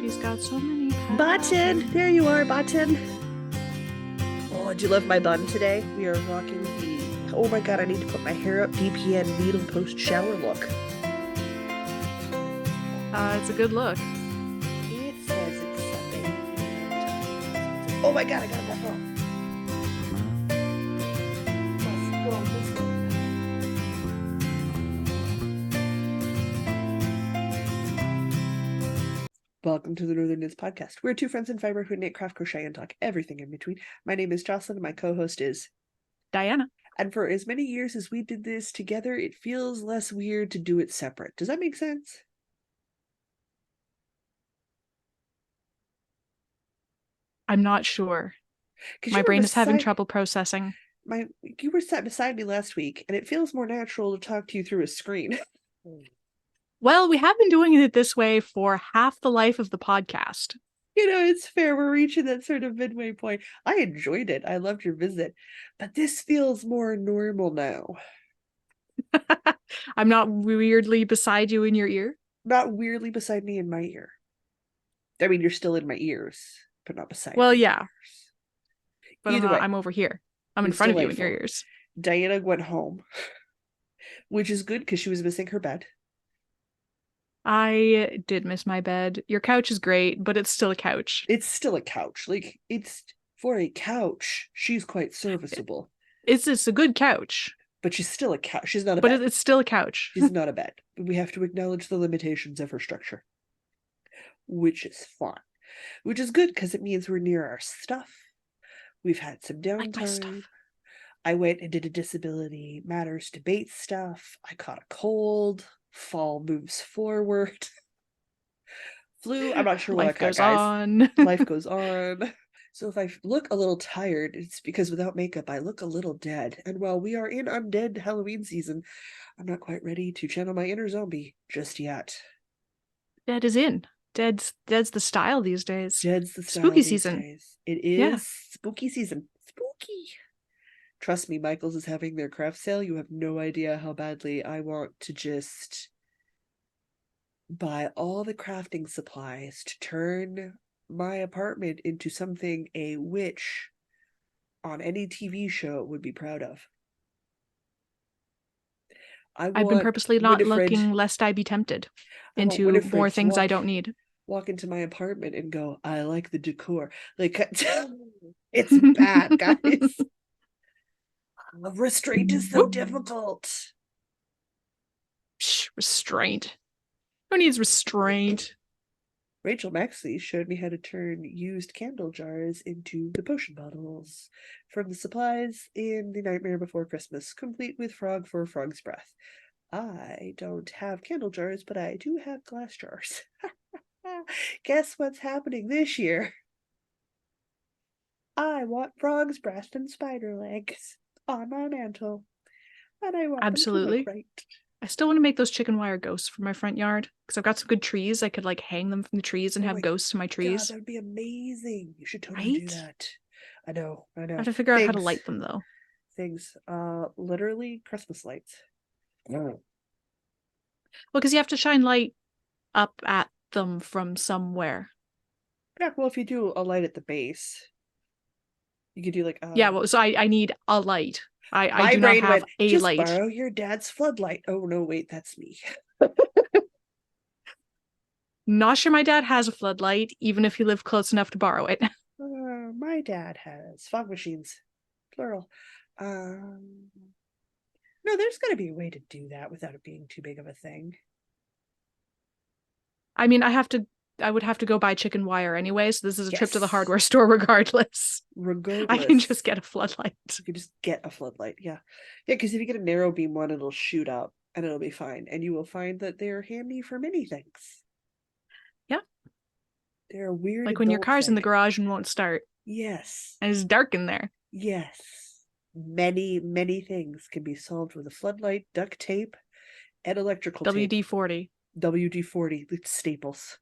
She's got so many hats. Button! There you are, Button. Oh, do you love my bun today? We are rocking the... Oh my god, I need to put my hair up. DPN needle post shower look. It's a good look. It says it's Sunday. Oh my god, I got that wrong. Let's go this way. Welcome to the Northern Knits Podcast. We're two friends in fiber who knit, craft, crochet, and talk everything in between. My name is Jocelyn, and my co-host is Diana. And for as many years as we did this together, it feels less weird to do it separate. Does that make sense? I'm not sure. My brain is having trouble processing. You were sat beside me last week, and it feels more natural to talk to you through a screen. Well, we have been doing it this way for half the life of the podcast. You know, it's fair. We're reaching that sort of midway point. I enjoyed it. I loved your visit. But this feels more normal now. I'm not weirdly beside you in your ear? Not weirdly beside me in my ear. I mean, you're still in my ears, but not beside me. Well, yeah. Ears. But I'm over here. I'm in front of you in your ears. Diana went home, which is good because she was missing her bed. I did miss my bed. Your couch is great, but it's still a couch. It's still a couch. Like, it's for a couch. She's quite serviceable. It's a good couch. But she's still a couch. She's not a bed. But it's still a couch. She's not a bed. But we have to acknowledge the limitations of her structure. Which is fun. Which is good because it means we're near our stuff. We've had some downtime. I went and did a disability matters debate stuff. I caught a cold. Fall moves forward. Flu, I'm not sure what Life I goes got, guys. on. Life goes on. So if I look a little tired, it's because without makeup, I look a little dead. And while we are in undead Halloween season, I'm not quite ready to channel my inner zombie just yet. Dead is in. Dead's the style these days. Dead's the style spooky these season. Days. It is spooky season. Spooky. Trust me, Michael's is having their craft sale. You have no idea how badly I want to just buy all the crafting supplies to turn my apartment into something a witch on any TV show would be proud of. I've been purposely not looking lest I be tempted into more things I don't need. Walk into my apartment and go, I like the decor. Like, it's bad, guys. Restraint is so difficult. Psh, restraint. Who needs restraint? Rachel Maxley showed me how to turn used candle jars into the potion bottles from the supplies in The Nightmare Before Christmas, complete with frog for frog's breath. I don't have candle jars, but I do have glass jars. Guess what's happening this year? I want frog's breath and spider legs on my mantle, and I want absolutely them to look right. I still want to make those chicken wire ghosts for my front yard because I've got some good trees. I could like hang them from the trees and have ghosts to my trees. God, that would be amazing. You should totally do that. I know. I have to figure out how to light them though. Literally Christmas lights. Well, because you have to shine light up at them from somewhere. Yeah, well, if you do a light at the base, you could do like so I need a light. I do not have a light. Just borrow your dad's floodlight. Oh no, wait, that's me. Not sure my dad has a floodlight, even if he lived close enough to borrow it. My dad has fog machines, plural. No, there's got to be a way to do that without it being too big of a thing. I mean, I would have to go buy chicken wire anyway, so this is a trip to the hardware store regardless. I can just get a floodlight. You can just get a floodlight, yeah. Yeah, because if you get a narrow beam one, it'll shoot up and it'll be fine. And you will find that they're handy for many things. Yeah. They're a weird like when your car's in the garage and won't start. Yes. And it's dark in there. Yes. Many, many things can be solved with a floodlight, duct tape, and electrical tape. WD-40. WD-40, it's staples.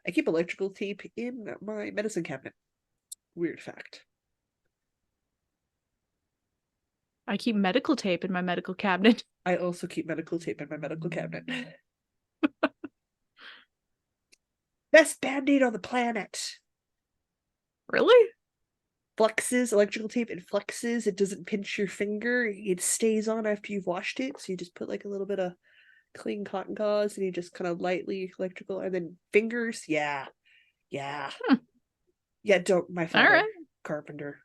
I keep electrical tape in my medicine cabinet. Weird fact. I keep medical tape in my medical cabinet. I also keep medical tape in my medical cabinet. Best band-aid on the planet. Really? Flexes, electrical tape, it flexes. It doesn't pinch your finger. It stays on after you've washed it. So you just put like a little bit of clean cotton gauze and you just kind of lightly electrical. And then fingers, yeah. Yeah. Yeah, don't. My father, carpenter,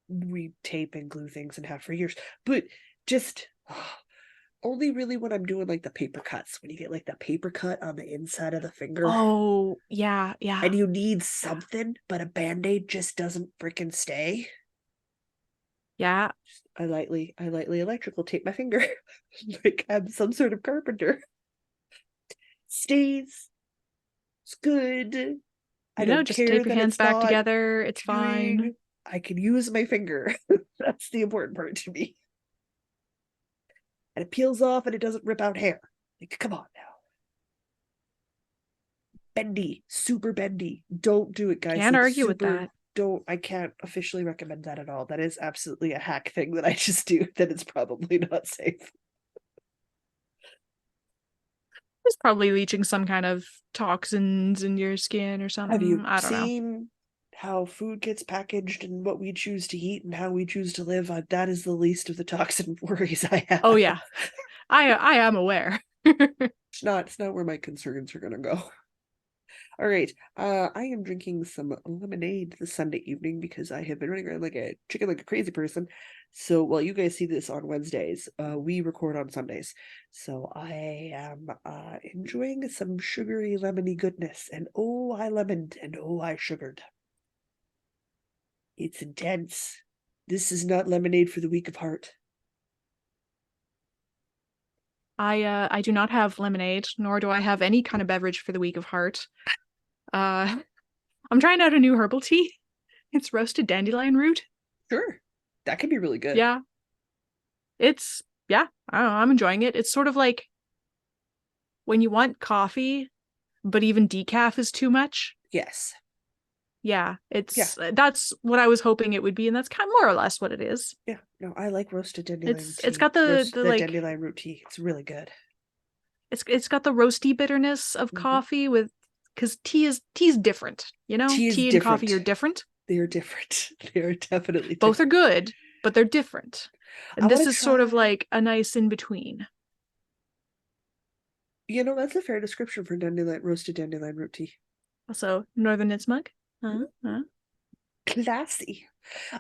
we tape and glue things and have for years. But just only really when I'm doing like the paper cuts, when you get like the paper cut on the inside of the finger. Oh, yeah, yeah. And you need something, but a band-aid just doesn't freaking stay. Yeah. I lightly electrical tape my finger like I'm some sort of carpenter. Stays. It's good. I don't just care tape your that hands it's back not together. It's fine. I can use my finger. That's the important part to me. And it peels off and it doesn't rip out hair. Like, come on now. Bendy, super bendy. Don't do it, guys. Can't argue with that. I can't officially recommend that at all. That is absolutely a hack thing that I just do that is probably not safe. It's probably leaching some kind of toxins in your skin or something. Have you I don't seen how food gets packaged and what we choose to eat and how we choose to live? That is the least of the toxin worries I have. Oh yeah, I am aware. It's not where my concerns are gonna go. All right, I am drinking some lemonade this Sunday evening because I have been running around like a chicken like a crazy person. So while you guys see this on Wednesdays, we record on Sundays. So I am enjoying some sugary lemony goodness. And oh, I lemoned and oh, I sugared. It's intense. This is not lemonade for the weak of heart. I do not have lemonade, nor do I have any kind of beverage for the weak of heart. I'm trying out a new herbal tea. It's roasted dandelion root. Sure. That could be really good. Yeah. I don't know, I'm enjoying it. It's sort of like when you want coffee, but even decaf is too much. Yes. Yeah, that's what I was hoping it would be, and that's kind of more or less what it is. Yeah, no, I like roasted dandelion tea. It's got the like dandelion root tea. It's really good. It's got the roasty bitterness of coffee with because tea's different, you know? Tea and coffee are different. They are different. They are definitely different. Both are good, but they're different. And this is sort of like a nice in between. You know, that's a fair description for roasted dandelion root tea. Also, Northern Knits mug. Classy.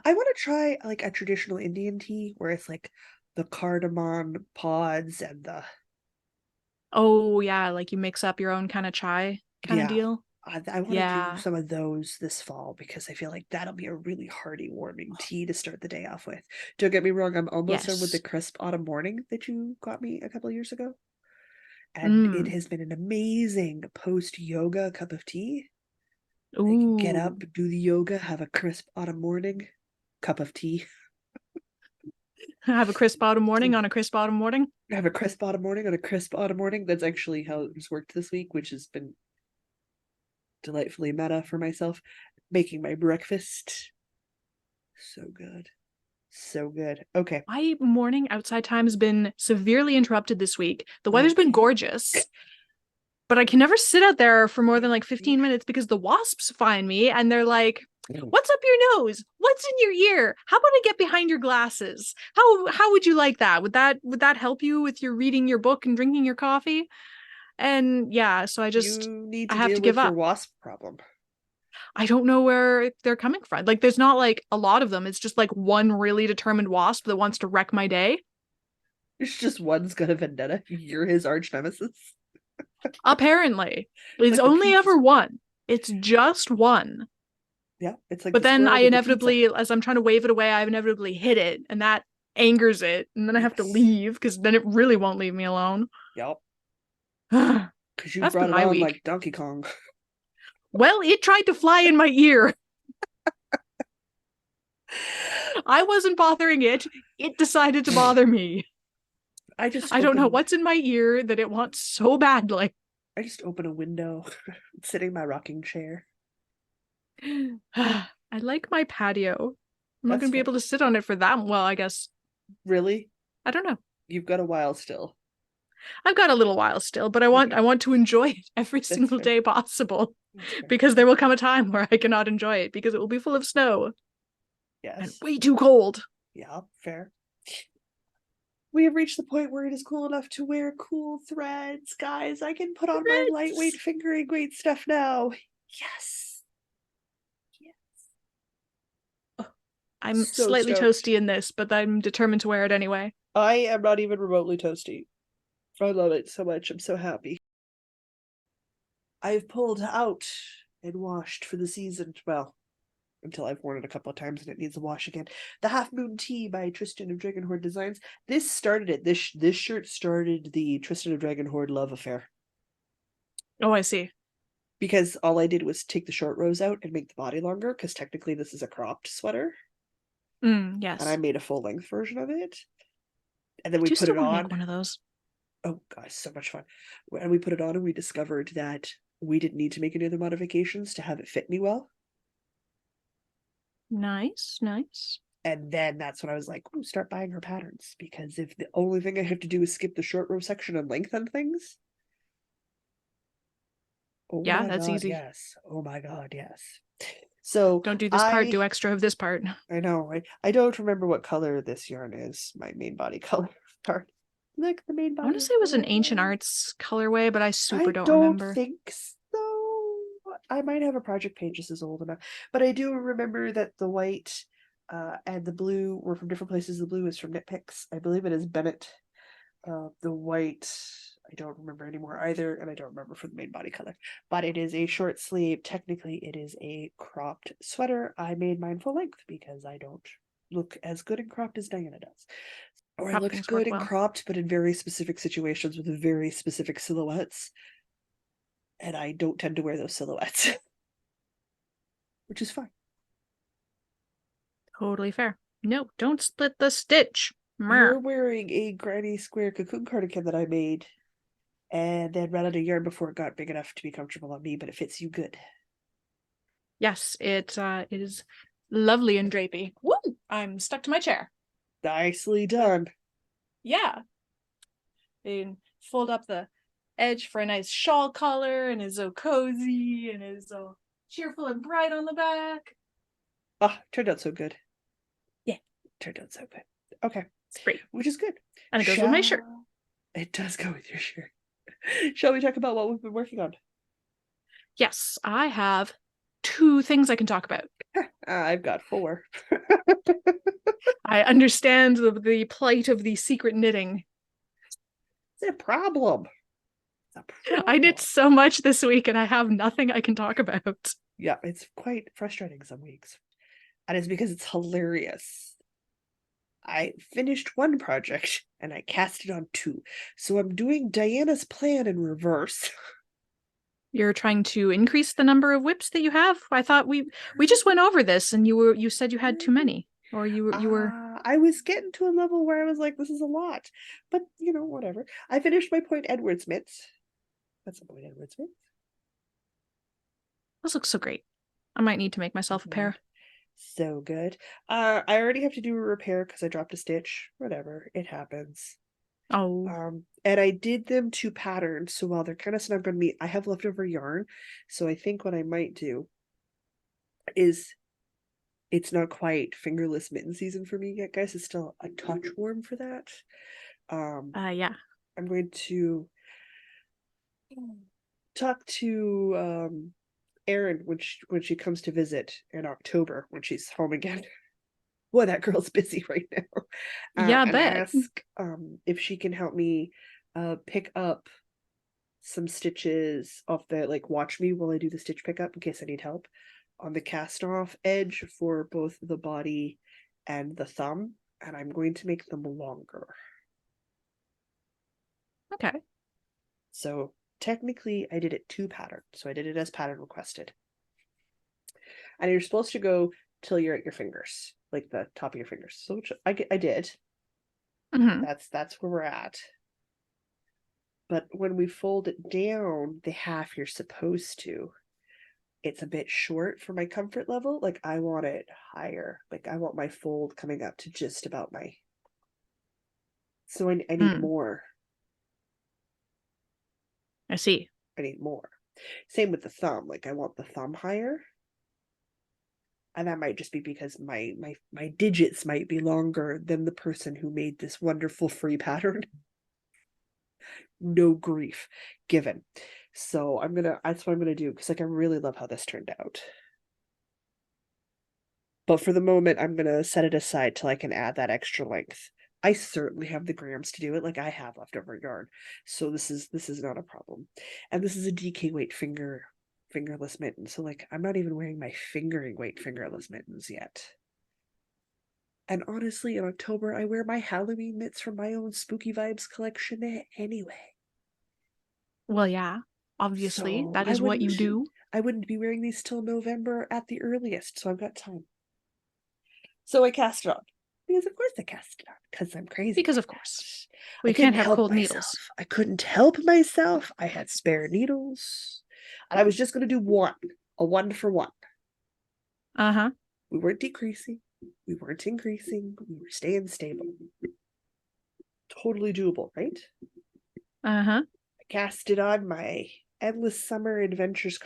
I want to try like a traditional Indian tea where it's like the cardamom pods and the. Oh yeah, like you mix up your own kind of chai kind of deal. I want to do some of those this fall because I feel like that'll be a really hearty, warming tea to start the day off with. Don't get me wrong, I'm almost done with the crisp autumn morning that you got me a couple of years ago. And it has been an amazing post-yoga cup of tea. I can get up, do the yoga, have a crisp autumn morning, cup of tea. Have a crisp autumn morning on a crisp autumn morning? Have a crisp autumn morning on a crisp autumn morning. That's actually how it's worked this week, which has been delightfully meta for myself. Making my breakfast. So good. So good. Okay. My morning outside time has been severely interrupted this week. The weather's been gorgeous. But I can never sit out there for more than like 15 minutes because the wasps find me and they're like, what's up your nose? What's in your ear? How about I get behind your glasses? How would you like that? Would that help you with your reading your book and drinking your coffee? And yeah, so I have to give up. Your wasp problem. I don't know where they're coming from. Like there's not like a lot of them. It's just like one really determined wasp that wants to wreck my day. It's just one's got a vendetta. You're his arch nemesis. Apparently. It's like only ever one. It's just one. Yeah, it's like. But then I inevitably, as I'm trying to wave it away, I inevitably hit it, and that angers it, and then I have to leave because then it really won't leave me alone. Yep. Because you brought it on like Donkey Kong. Well, it tried to fly in my ear. I wasn't bothering it. It decided to bother me. I don't know what's in my ear that it wants so badly. I just open a window, sitting in my rocking chair. I like my patio. I'm not going to be able to sit on it for that well, I guess. Really? I don't know. You've got a while still. I've got a little while still, but I want to enjoy it every That's single fair. day possible That's fair. because there will come a time where I cannot enjoy it because it will be full of snow and Yes. way too cold. Yeah, fair. We have reached the point where it is cool enough to wear cool threads, guys. I can put on my lightweight Threads. fingering weight stuff now. Yes. Yes. Oh, I'm so slightly stoked. toasty in this, but I'm determined to wear it anyway. I am not even remotely toasty. I love it so much. I'm so happy. I've pulled out and washed for the season. Well, until I've worn it a couple of times and it needs a wash again. The Half Moon Tea by Tristan of Dragonhoard Designs. This started it. This shirt started the Tristan of Dragonhoard love affair. Oh, I see. Because all I did was take the short rows out and make the body longer, because technically this is a cropped sweater. Yes. And I made a full length version of it. And then I we do put still it want to on. make one of those. Oh gosh, so much fun. And we put it on and we discovered that we didn't need to make any other modifications to have it fit me well. Nice, nice. And then that's when I was like, ooh, start buying her patterns. Because if the only thing I have to do is skip the short row section and lengthen things. Oh Yeah, my that's god, easy. yes. Oh my god, yes. So Don't do this part, do extra of this part. I know, I don't remember what color this yarn is, my main body color part. Like the main I want to body. say it was an Ancient Arts colorway, but I super I don't don't remember. think so. I might have a project page this is old enough. But I do remember that the white and the blue were from different places. The blue is from Knit Picks. I believe it is Bennett. The white, I don't remember anymore either, and I don't remember for the main body color. But it is a short sleeve. Technically, it is a cropped sweater. I made mine full length because I don't look as good and cropped as Diana does. Or I Crop looked things work good and well. cropped, but in very specific situations with very specific silhouettes. And I don't tend to wear those silhouettes, which is fine. Totally fair. No, don't split the stitch. You're Mer. wearing a granny square cocoon cardigan that I made and then ran out of yarn before it got big enough to be comfortable on me, but it fits you good. Yes, it is lovely and drapey. Woo! I'm stuck to my chair. Nicely But done. yeah. And fold up the edge for a nice shawl collar and is so cozy and is so cheerful and bright on the back. Ah, turned out so good. Yeah. Turned out so good. Okay. It's great. Which is good. And it goes with my shirt. It does go with your shirt. Shall we talk about what we've been working on? Yes, I have 2 things I can talk about. I've got 4. I understand the plight of the secret knitting. It's a problem. It's a problem. I knit so much this week and I have nothing I can talk about. Yeah, it's quite frustrating some weeks. And it's because it's hilarious. I finished one project and I cast it on 2. So I'm doing Diana's plan in reverse. You're trying to increase the number of whips that you have? I thought we just went over this and you said you had too many. Or you were I was getting to a level where I was like, this is a lot. But you know, whatever. I finished my Point Edwards mitts. That's a Point Edwards mitt. Those look so great. I might need to make myself a pair. So good. I already have to do a repair because I dropped a stitch. Whatever, it happens. Oh. And I did them to pattern, so while they're kind of snug on me, I have leftover yarn. So I think what I might do is, it's not quite fingerless mitten season for me yet, guys. It's still a touch warm for that. Yeah. I'm going to talk to Erin when she comes to visit in October when she's home again. Boy, that girl's busy right now. Yeah, I and bet. ask if she can help me pick up some stitches off the, like, watch me while I do the stitch pickup in case I need help on the cast off edge for both the body and the thumb, and I'm going to make them longer. Okay. So technically I did it 2 pattern, so I did it as pattern requested. And you're supposed to go till you're at your fingers, like the top of your fingers. So which I did. Mm-hmm. That's where we're at. But when we fold it down the half you're supposed to, it's a bit short for my comfort level. Like, I want it higher. Like, I want my fold coming up to just about my. So I need more. I see. I need more. Same with the thumb. Like I want the thumb higher. And that might just be because my digits might be longer than the person who made this wonderful free pattern. No grief given. So that's what I'm gonna do, because like I really love how this turned out. But for the moment, I'm gonna set it aside till I can add that extra length. I certainly have the grams to do it, like I have leftover yarn. So this is not a problem. And this is a DK weight fingerless mitten. So like I'm not even wearing my fingering weight fingerless mittens yet. And honestly, in October, I wear my Halloween mitts from my own Spooky Vibes collection anyway. Well, yeah, obviously, So that is what you do. I wouldn't be wearing these till November at the earliest, so I've got time. So I cast it on. Because of course I cast it on, because I'm crazy. Because of course. We can't have cold needles. I couldn't help myself. I had spare needles. And I was just going to do a 1 for 1. Uh-huh. We weren't decreasing. We weren't increasing. We were staying stable. Totally doable, right? Uh-huh. I cast it on my Endless Summer Adventures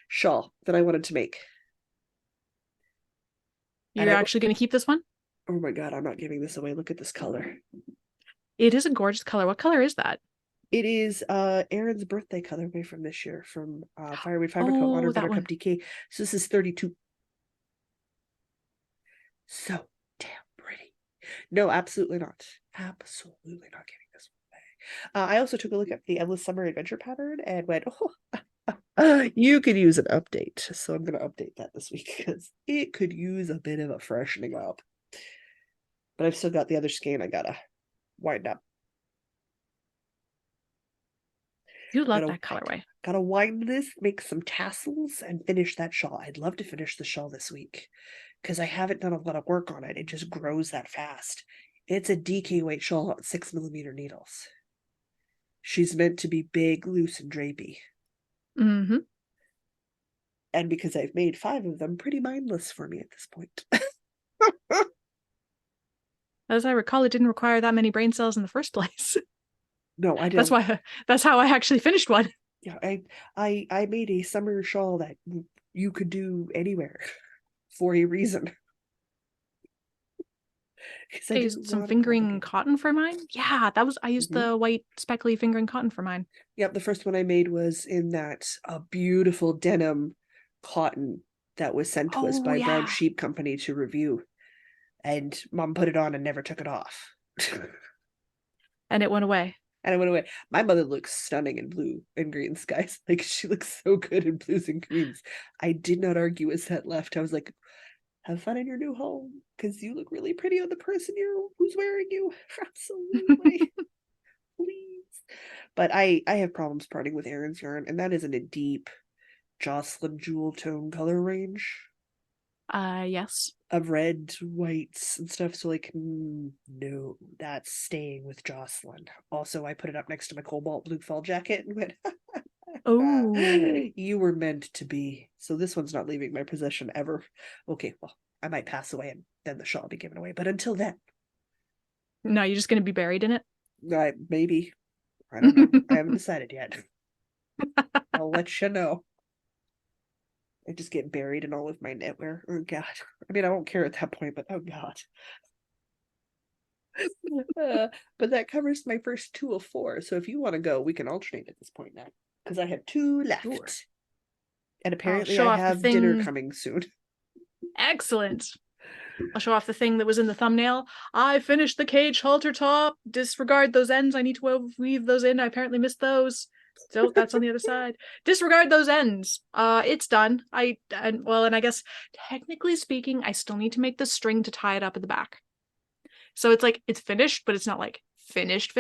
shawl that I wanted to make. You're actually going to keep this one? Oh my god, I'm not giving this away. Look at this color. It is a gorgeous color. What color is that? It is Erin's birthday colorway from this year, from Fireweed Fiber Coat Water Buttercup DK. So this is 32. So damn pretty. No, absolutely not. Absolutely not giving this one away. I also took a look at the Endless Summer Adventure pattern and went, oh, you could use an update. So I'm going to update that this week because it could use a bit of a freshening up. But I've still got the other skein I gotta wind up. You love that colorway. Gotta wind this, make some tassels, and finish that shawl. I'd love to finish the shawl this week because I haven't done a lot of work on it. It just grows that fast. It's a DK weight shawl on 6mm needles. She's meant to be big, loose, and drapey. Mm-hmm. And because I've made 5 of them, pretty mindless for me at this point. As I recall, it didn't require that many brain cells in the first place. No, I didn't. That's how I actually finished one. Yeah, I made a summer shawl that you could do anywhere for a reason. I used some fingering cotton for mine. Yeah, I used the white speckly fingering cotton for mine. Yep, the first one I made was in that beautiful denim cotton that was sent to us by Brown Sheep Company to review. And Mom put it on and never took it off. And it went away. My mother looks stunning in blue and green skies. Like, she looks so good in blues and greens. I did not argue as that left. I was like, have fun in your new home, because you look really pretty on the person who's wearing you. Absolutely. Please. But I have problems parting with Erin's yarn, and that is in a deep Jocelyn jewel tone color range. Yes. Of red, whites, and stuff. So like, no, that's staying with Jocelyn. Also, I put it up next to my cobalt blue fall jacket and went, oh, you were meant to be. So this one's not leaving my possession ever. Okay, well, I might pass away and then the shawl will be given away. But until then. No, you're just going to be buried in it? Maybe. I don't know. I haven't decided yet. I'll let you know. I just get buried in all of my knitwear. Oh god. I mean, I won't care at that point, but oh god. But that covers my first 2 of 4. So if you want to go, we can alternate at this point now. Because I have 2 left. Sure. And apparently I have dinner coming soon. Excellent. I'll show off the thing that was in the thumbnail. I finished the Caged Halter top. Disregard those ends. I need to weave those in. I apparently missed those. So that's on the other side. Disregard those ends. It's done. And I guess technically speaking, I still need to make the string to tie it up at the back. So it's like it's finished, but it's not like finished,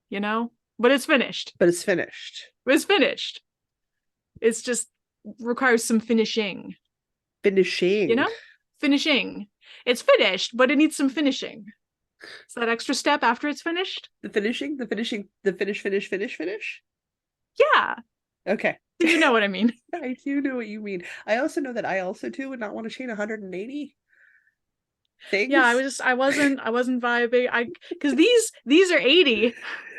you know? But it's finished. It's finished. It's just requires some finishing. You know? Finishing. It's finished, but it needs some finishing. It's that extra step after it's finished. The finish. Yeah. Okay. You know what I mean. I do know what you mean. I also know that I also too would not want to chain 180 things. Yeah, I wasn't vibing. Because these are 80,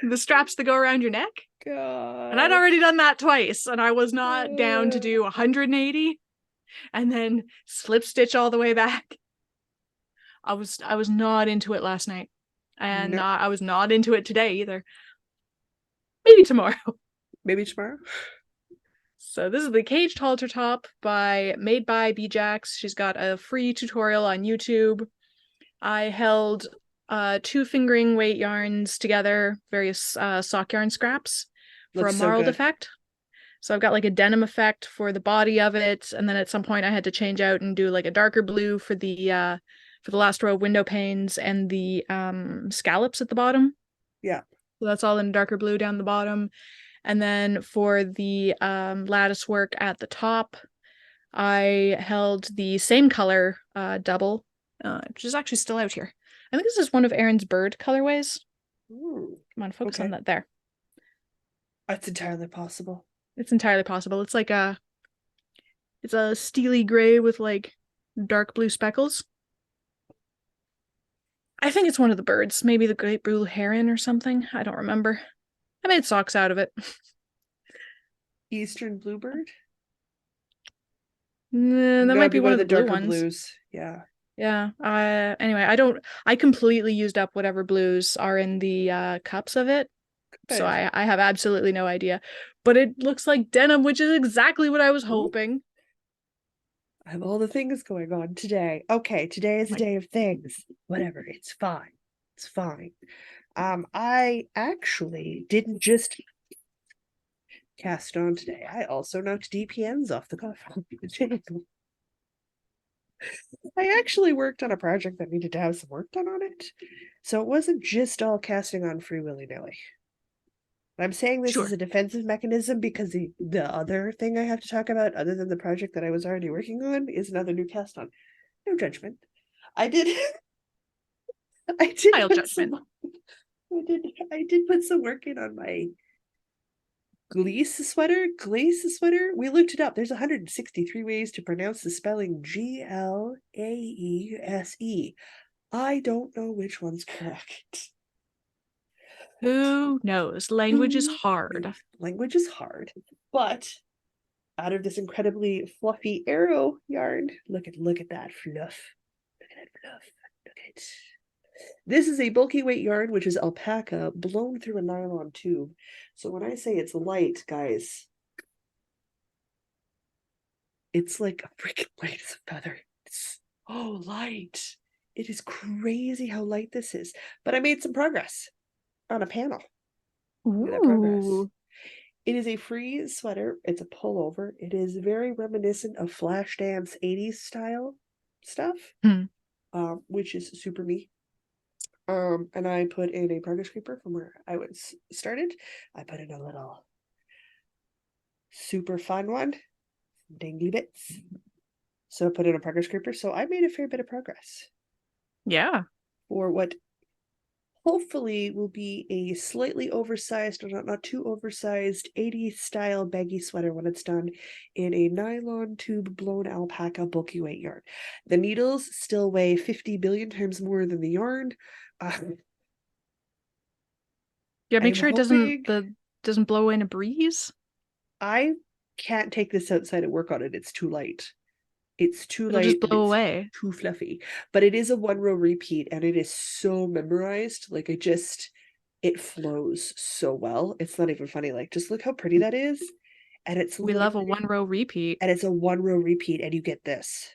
the straps that go around your neck. God. And I'd already done that twice, and I was not down to do 180 and then slip stitch all the way back. I was not into it last night. And No. I was not into it today either. Maybe tomorrow. Maybe tomorrow. So this is the Caged Halter top made by Bjax. She's got a free tutorial on YouTube. I held 2 fingering weight yarns together, various sock yarn scraps for Looks a so marled good. effect. So I've got like a denim effect for the body of it, and then at some point I had to change out and do like a darker blue for the last row of window panes and the scallops at the bottom. Yeah. So that's all in darker blue down the bottom. And then for the lattice work at the top, I held the same color double, which is actually still out here. I think this is one of Erin's bird colorways. Ooh, Come on, focus okay. on that there. That's entirely possible. It's entirely possible. It's a steely gray with like dark blue speckles. I think it's one of the birds, maybe the great blue heron or something. I don't remember. I made socks out of it. Eastern bluebird? That That might would be be one one of of the the blue darker ones. blues. Yeah. Yeah. Anyway, I completely used up whatever blues are in the cups of it. So Good. I have absolutely no idea. But it looks like denim, which is exactly what I was hoping. I have all the things going on today. Okay, today is a day of things. Whatever, it's fine. It's fine. I actually didn't just cast on today. I also knocked DPNs off the coffee table. I actually worked on a project that needed to have some work done on it. So it wasn't just all casting on free willy-nilly. I'm saying this Sure. as a defensive mechanism because the other thing I have to talk about, other than the project that I was already working on, is another new cast on. No judgment. I did Mild judgment. I did put some work in on my Glaese sweater. Glaese sweater. We looked it up. There's 163 ways to pronounce the spelling Glaese. I don't know which one's correct. Who knows? Language is hard. Language is hard, but out of this incredibly fluffy arrow yarn, look at that fluff. Look at that fluff. Look at it. This is a bulky weight yarn, which is alpaca blown through a nylon tube. So when I say it's light, guys, it's like a freaking light as a feather. It's so light. It is crazy how light this is. But I made some progress on a panel. Look at that progress. Ooh. It is a free sweater. It's a pullover. It is very reminiscent of Flashdance 80s style stuff, which is super me. And I put in a progress creeper from where I was started. I put in a little super fun one, dangly bits. So I put in a progress creeper. So I made a fair bit of progress. Yeah. For what hopefully will be a slightly oversized, or not too oversized, 80s style baggy sweater when it's done in a nylon tube blown alpaca bulky weight yarn. The needles still weigh 50 billion times more than the yarn. Yeah, make I'm sure it hoping... doesn't blow in a breeze. I can't take this outside and work on it. It's too light. It's too It'll light just and blow it's away. too fluffy. But it is a 1-row repeat and it is so memorized. Like it flows so well. It's not even funny. Like, just look how pretty that is. And it's We love a 1-row repeat. and it's a 1-row repeat, and you get this.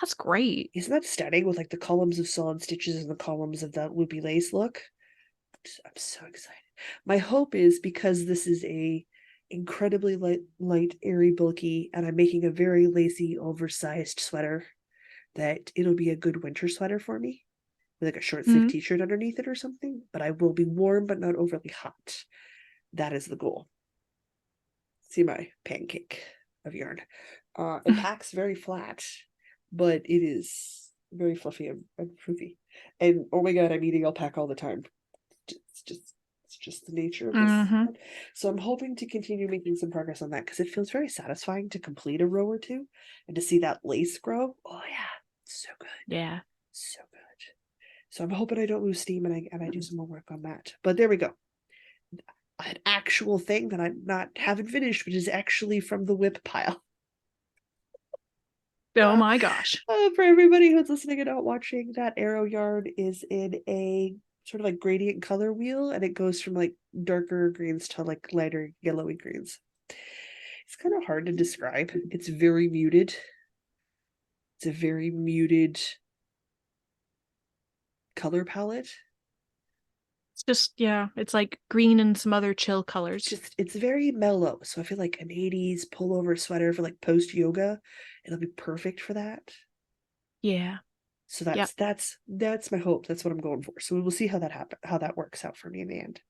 That's great. Isn't that stunning with like the columns of solid stitches and the columns of that loopy lace look? I'm so excited. My hope is, because this is a incredibly light, airy, bulky, and I'm making a very lacy, oversized sweater, that it'll be a good winter sweater for me, with like a short sleeve t-shirt underneath it or something. But I will be warm but not overly hot. That is the goal. See my pancake of yarn. It packs very flat, but it is very fluffy and fruity. And oh my god, I'm eating alpaca all the time. It's just the nature of this. So I'm hoping to continue making some progress on that, because it feels very satisfying to complete a row or two and to see that lace grow. Oh yeah, so good. Yeah. So good. So I'm hoping I don't lose steam and I do some more work on that. But there we go. an actual thing that I haven't finished, which is actually from the whip pile. Oh my gosh. For everybody who's listening and not watching, that arrow yarn is in a sort of like gradient color wheel, and it goes from like darker greens to like lighter yellowy greens. It's kind of hard to describe. It's very muted. It's a very muted color palette. It's just, yeah, it's like green and some other chill colors. It's very mellow. So I feel like an 80s pullover sweater for like post yoga, it'll be perfect for that. Yeah. So that's my hope. That's what I'm going for. So we will see how that works out for me in the end.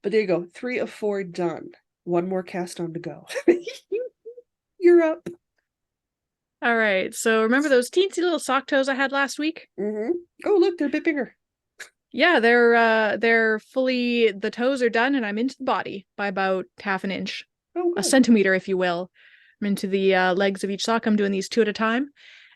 But there you go. 3 of 4 done. One more cast on to go. You're up. All right. So remember those teensy little sock toes I had last week? Mm-hmm. Oh, look, they're a bit bigger. Yeah, they're fully, the toes are done and I'm into the body by about half an inch. Oh, A good. centimeter, if you will. I'm into the legs of each sock. I'm doing these 2 at a time.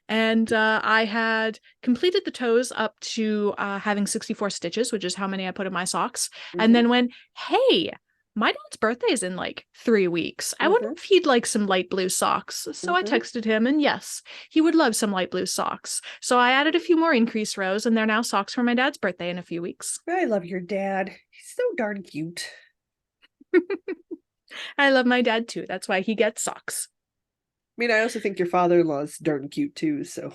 And I had completed the toes up to having 64 stitches, which is how many I put in my socks. And then went, hey, my dad's birthday is in like 3 weeks. I wonder if he'd like some light blue socks. So I texted him, and yes, he would love some light blue socks. So I added a few more increase rows, and they're now socks for my dad's birthday in a few weeks. I love your dad. He's so darn cute. I love my dad too. That's why he gets socks. I mean, I also think your father-in-law's darn cute too, so.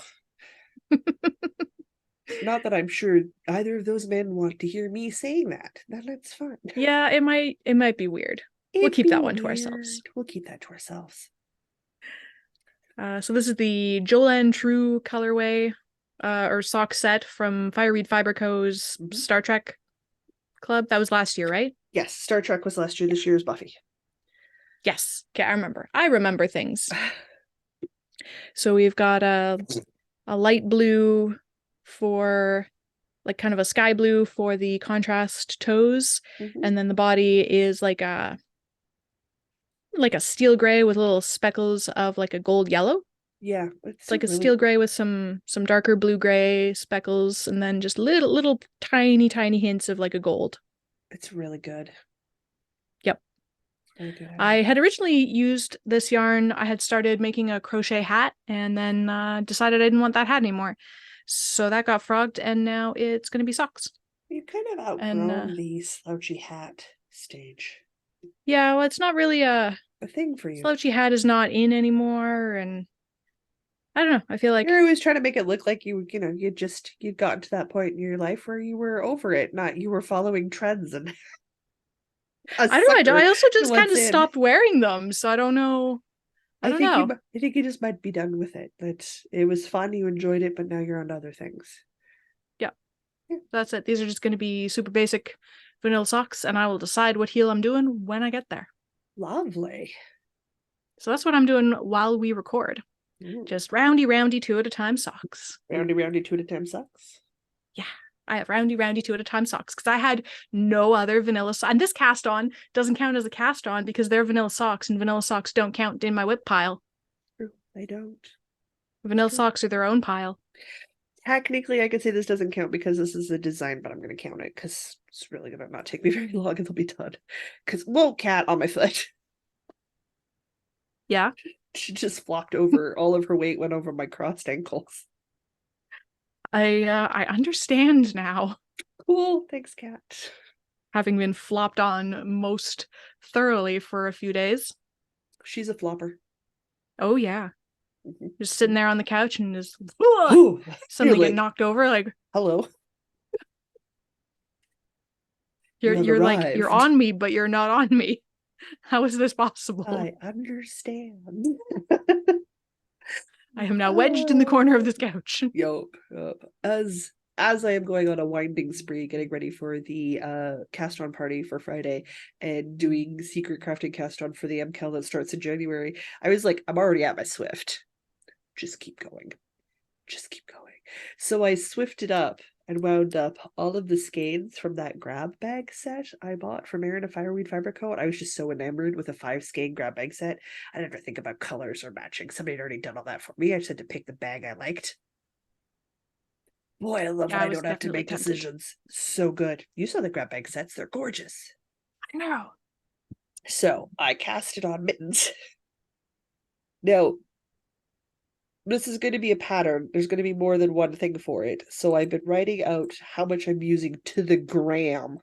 Not that I'm sure either of those men want to hear me saying that. That's fine. Yeah, it might be weird. We'll keep that one to ourselves. We'll keep that to ourselves. So this is the Jolan Tru colorway or sock set from Fireweed Fiber Co.'s Star Trek Club. That was last year, right? Yes, Star Trek was last year. This year is Buffy. Yes. Okay, I remember. I remember things. So we've got a light blue for like kind of a sky blue for the contrast toes, and then the body is like a steel gray with little speckles of like a gold yellow. Yeah, it's like a steel gray with some darker blue gray speckles, and then just little tiny hints of like a gold. It's really good. Yep. Really good. I had originally used this yarn. I had started making a crochet hat, and then decided I didn't want that hat anymore. So that got frogged, and now it's going to be socks. You've kind of outgrown the slouchy hat stage. Yeah, well, it's not really a thing for you. Slouchy hat is not in anymore, and I don't know. I feel like you're always trying to make it look like you'd gotten to that point in your life where you were over it, not you were following trends and. I don't know. I also just kind of stopped wearing them, so I don't know. I think you just might be done with it. That it was fun, you enjoyed it, but now you're on to other things. Yeah. That's it. These are just going to be super basic vanilla socks, and I will decide what heel I'm doing when I get there. Lovely. So that's what I'm doing while we record. Just roundy 2 at a time socks. Roundy 2 at a time socks? Yeah. I have roundy 2 at a time socks because I had no other vanilla socks. And this cast on doesn't count as a cast on because they're vanilla socks, and vanilla socks don't count in my whip pile. True, they don't. Vanilla socks are their own pile. Technically, I could say this doesn't count because this is a design, but I'm going to count it because it's really going to not take me very long and they'll be done. Because, whoa, cat on my foot. Yeah. She just flopped over. All of her weight went over my crossed ankles. I understand now. Cool. Thanks, cat. Having been flopped on most thoroughly for a few days. She's a flopper. Oh, yeah. Just sitting there on the couch and just suddenly get knocked over. Like, hello. You're like, you're on me, but you're not on me. How is this possible? I understand. I am now wedged in the corner of this couch. Yup. As I am going on a winding spree, getting ready for the cast on party for Friday and doing secret crafting cast on for the MCAL that starts in January, I was like, I'm already at my Swift. Just keep going. Just keep going. So I swifted up and wound up all of the skeins from that grab bag set I bought from Erin of Fireweed Fiber Co. And I was just so enamored with a 5-skein grab bag set. I didn't ever think about colors or matching. Somebody had already done all that for me. I just had to pick the bag I liked. Boy, I love when I don't have to make decisions. So good. You saw the grab bag sets. They're gorgeous. I know. So I cast it on mittens. Now, this is going to be a pattern. There's going to be more than one thing for it. So I've been writing out how much I'm using to the gram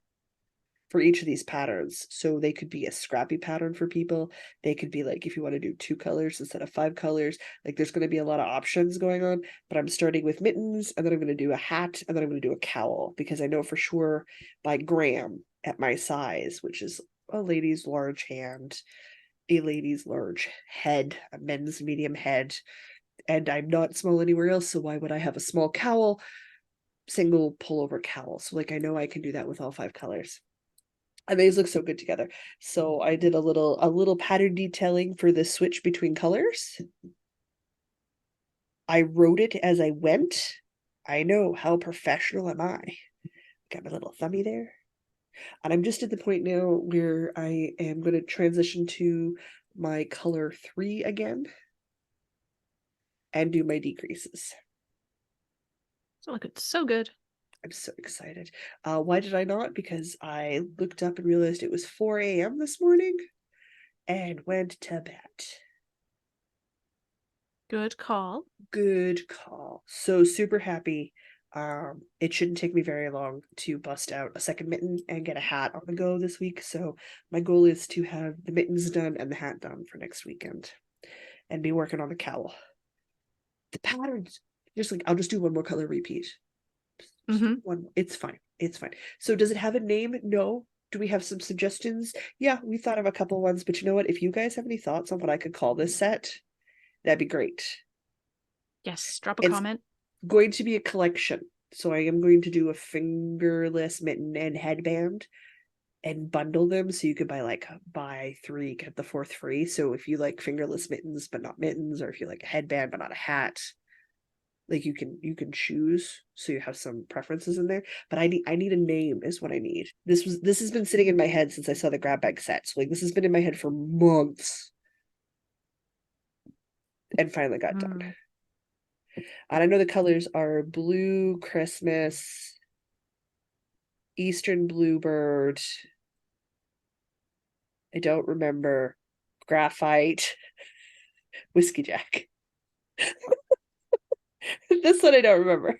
for each of these patterns. So they could be a scrappy pattern for people. They could be like, if you want to do 2 colors instead of 5 colors, like there's going to be a lot of options going on. But I'm starting with mittens, and then I'm going to do a hat, and then I'm going to do a cowl, because I know for sure by gram at my size, which is a lady's large hand, a lady's large head, a men's medium head, and I'm not small anywhere else, so why would I have a small cowl? Single pullover cowl. So like I know I can do that with all 5 colors. And these look so good together. So I did a little pattern detailing for the switch between colors. I wrote it as I went. I know, how professional am I? Got my little thummy there. And I'm just at the point now where I am going to transition to my color 3 again and do my decreases. It's looking so good. I'm so excited. Why did I not? Because I looked up and realized it was 4 a.m. this morning and went to bed. Good call. Good call. So super happy. It shouldn't take me very long to bust out a second mitten and get a hat on the go this week. So my goal is to have the mittens done and the hat done for next weekend and be working on the cowl. The patterns, just like, I'll just do one more color repeat. One, it's fine. It's fine. So does it have a name? No. Do we have some suggestions? Yeah, we thought of a couple ones, but you know what? If you guys have any thoughts on what I could call this set, that'd be great. Yes, drop a It's comment. going to be a collection. So I am going to do a fingerless mitten and headband and bundle them, so you could buy 3, get the 4th free. So if you like fingerless mittens but not mittens, or if you like a headband but not a hat, like you can choose, so you have some preferences in there. But I need a name is what I need. This has been sitting in my head since I saw the grab bag set. So like this has been in my head for months and finally got done. And I know the colors are blue Christmas, Eastern Bluebird. I don't remember. Graphite, Whiskey Jack. This one I don't remember.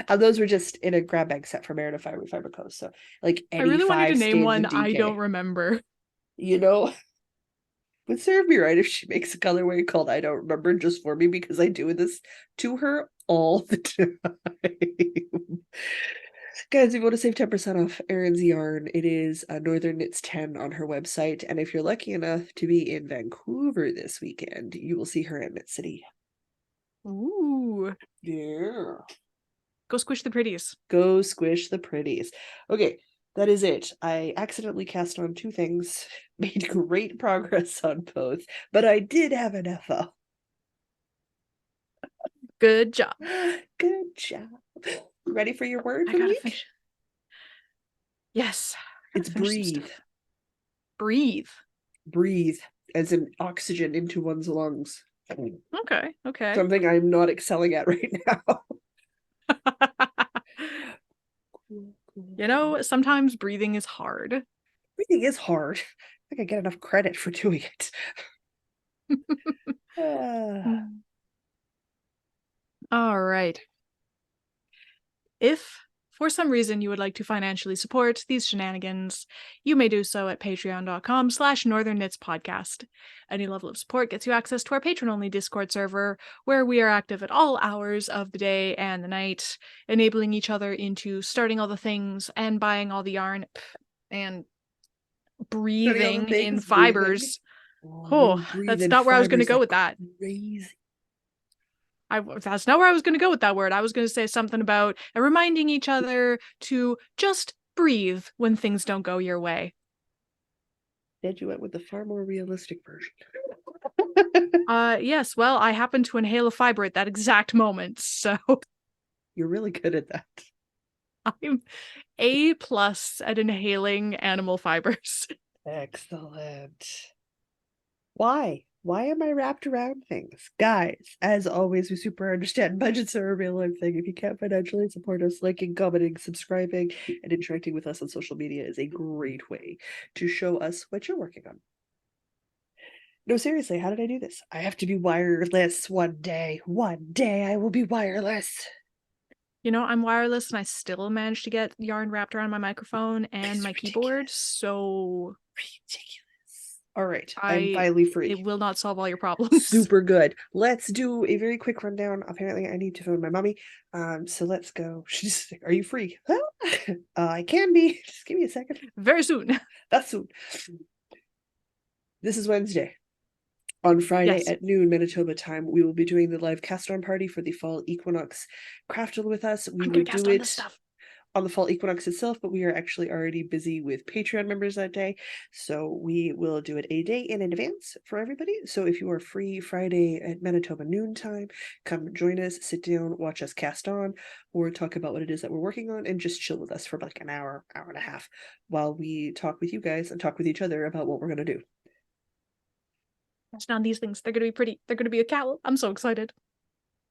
And those were just in a grab bag set from Meredith Fiber Co. So like I any really want you to 5 name stands one of I DK. don't remember. You know, would serve me right if she makes a colorway called I don't remember just for me, because I do this to her all the time. Guys, if you want to save 10% off Erin's yarn, it is Northern Knits 10 on her website. And if you're lucky enough to be in Vancouver this weekend, you will see her at Knit City. Ooh. Yeah. Go squish the pretties. Go squish the pretties. Okay, that is it. I accidentally cast on 2 things, made great progress on both, but I did have an FO. Good job. Good job. Ready for your word I for the gotta week? finish. Yes. It's breathe. Breathe. Breathe, as in oxygen into one's lungs. Okay. Something I'm not excelling at right now. You know, sometimes breathing is hard. Breathing is hard. I think I get enough credit for doing it. All right. If for some reason you would like to financially support these shenanigans, you may do so at patreon.com/Northern Knits Podcast. Any level of support gets you access to our patron-only Discord server, where we are active at all hours of the day and the night, enabling each other into starting all the things and buying all the yarn and breathing in fibers. Oh, that's not where I was going to go with that. Crazy. That's not where I was going to go with that word. I was going to say something about reminding each other to just breathe when things don't go your way. Instead, you went with the far more realistic version. Yes, well, I happened to inhale a fiber at that exact moment, so You're really good at that. I'm A+ at inhaling animal fibers. Excellent. Why? Why am I wrapped around things? Guys, as always, we super understand budgets are a real life thing. If you can't financially support us, liking, commenting, subscribing, and interacting with us on social media is a great way to show us what you're working on. No, seriously, how did I do this? I have to be wireless one day. One day I will be wireless. You know, I'm wireless and I still managed to get yarn wrapped around my microphone and It's my keyboard, ridiculous. so Ridiculous. All right, I'm finally free. it will not solve all your problems. Super good. Let's do a very quick rundown. Apparently, I need to phone my mommy. So let's go. She's are you free? Huh? I can be. Just give me a second. Very soon. That's soon. This is Wednesday. On Friday Yes. at noon Manitoba time, we will be doing the live cast-on party for the fall equinox. Crafted with us. We I'm will gonna cast do on it this stuff. on the fall equinox itself, but we are actually already busy with Patreon members that day, so we will do it a day in advance for everybody. So if you are free Friday at Manitoba noontime, come join us, sit down, watch us cast on, or talk about what it is that we're working on, and just chill with us for like an hour, hour and a half, while we talk with you guys and talk with each other about what we're going to do. Casting on these things. They're gonna be pretty. They're gonna be a cowl. I'm so excited.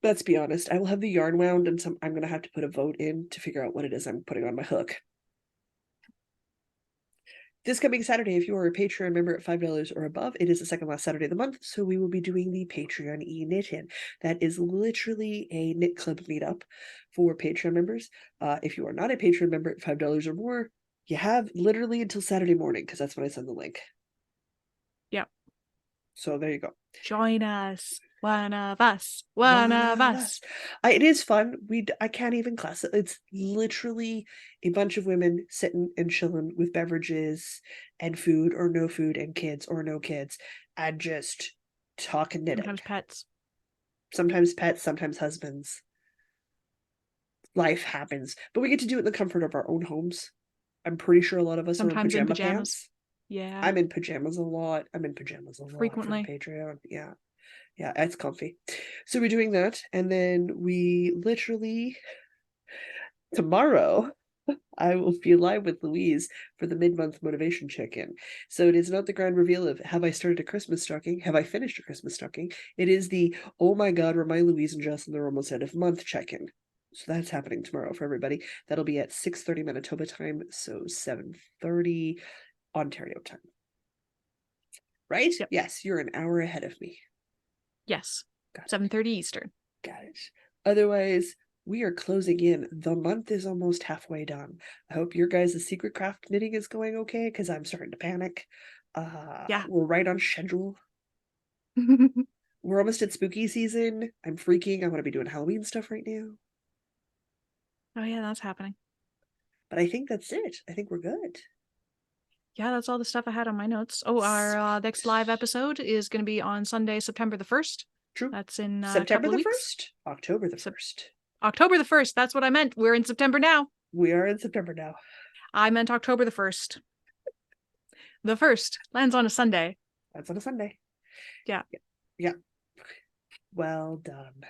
Let's be honest, I will have the yarn wound, and I'm going to have to put a vote in to figure out what it is I'm putting on my hook. This coming Saturday, if you are a Patreon member at $5 or above, it is the second last Saturday of the month, so we will be doing the Patreon e-knit-in. That is literally a knit club meetup for Patreon members. If you are not a Patreon member at $5 or more, you have literally until Saturday morning, because that's when I send the link. Yep. So there you go. Join us. One of us. One of us. It is fun. I can't even class it. It's literally a bunch of women sitting and chilling with beverages and food or no food and kids or no kids and just talking knitting. Sometimes pets. Sometimes pets, sometimes husbands. Life happens. But we get to do it in the comfort of our own homes. I'm pretty sure a lot of us Sometimes are in in pajama pajamas. pants. Yeah. I'm in pajamas a lot. I'm in pajamas a lot Frequently. for the Patreon. Yeah. Yeah, it's comfy. So we're doing that, and then we literally tomorrow I will be live with Louise for the mid-month motivation check-in. So it is not the grand reveal of have I started a Christmas stocking, have I finished a Christmas stocking. It is the oh my god, remind Louise and Jocelyn they're almost out of month check-in. So that's happening tomorrow for everybody. That'll be at 6:30 Manitoba time, so 7:30 Ontario time. Right? Yep. Yes, you're an hour ahead of me. Yes. 7:30 Eastern. Got it. Otherwise, we are closing in. The month is almost halfway done. I hope your guys' secret craft knitting is going okay, because I'm starting to panic. Yeah. We're right on schedule. We're almost at spooky season. I'm freaking. I want to be doing Halloween stuff right now. Oh yeah, that's happening. But I think that's it. I think we're good. Yeah, that's all the stuff I had on my notes. Oh, our next live episode is going to be on Sunday, September the 1st. True. That's in a September couple of the weeks. 1st? October the 1st. October the 1st. That's what I meant. We're in September now. We are in September now. I meant October the 1st. The 1st lands on a Sunday. That's on a Sunday. Yeah. Yeah. Well done.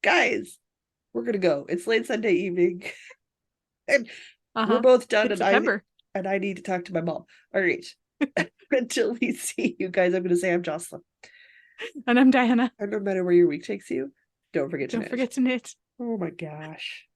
Guys, we're going to go. It's late Sunday evening. And we're both done, It's and September. I need to talk to my mom. All right. Until we see you guys, I'm going to say I'm Jocelyn. And I'm Diana. And no matter where your week takes you, don't forget to knit. Don't forget to knit. Oh my gosh.